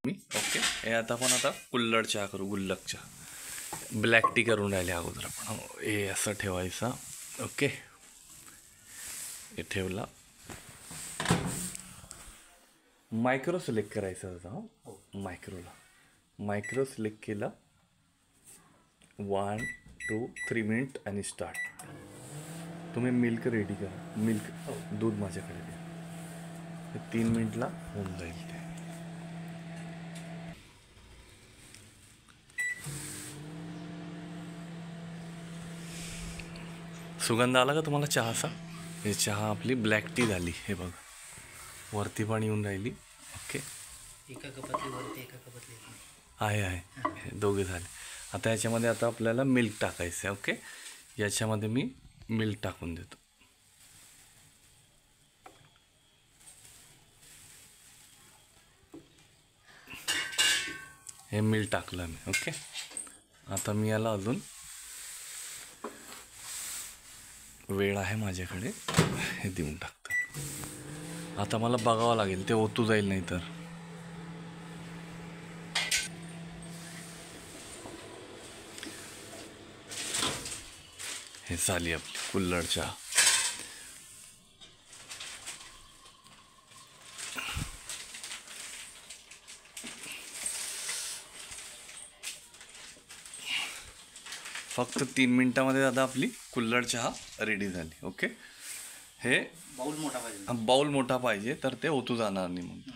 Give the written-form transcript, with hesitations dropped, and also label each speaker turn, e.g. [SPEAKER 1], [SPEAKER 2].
[SPEAKER 1] मी okay. हे आता कुल्हड चहा करू, गुल्लक चहा. ब्लॅक टी करून राहिले अगोदर आपण. हे असं ठेवायचा. ओके, हे ठेवला. मायक्रो सिलेक्ट करायचं होता. मायक्रो सिलेक्ट केला. 1 2 3 मिनिट आणि स्टार्ट. तुम्ही मिल्क रेडी करा. मिल्क दूध माझ्याकडे द्या. 3 मिनिटला होऊन जाईल ते. सुगंध आला का तुम्हाला चहाचा? हे चहा आपली ब्लॅक टी झाली. हे बघ, वरती पण येऊन राहिली. ओके,
[SPEAKER 2] एका कपातली वरती, एका कपातली
[SPEAKER 1] आहे दोघे झाले. आता याच्यामध्ये आपल्याला मिल्क टाकायचं आहे. ओके, याच्यामध्ये मी मिल्क टाकून देतो. हे मिल्क टाकलं मी. ओके, आता मी याला अजून वेळ आहे माझ्याकडे, हे देऊन टाकतो. आता मला बघावं लागेल, ते ओतू जाईल नाही तर. हे झाली आपली कुल्हड चहा. फक्त 3 मिनिटामध्ये आता आपली कुल्हड चहा रेडी झाली. ओके, हे
[SPEAKER 2] बाउल मोठा पाहिजे.
[SPEAKER 1] बाउल मोठा पाहिजे तर ते ओतू जाणार नाही. मग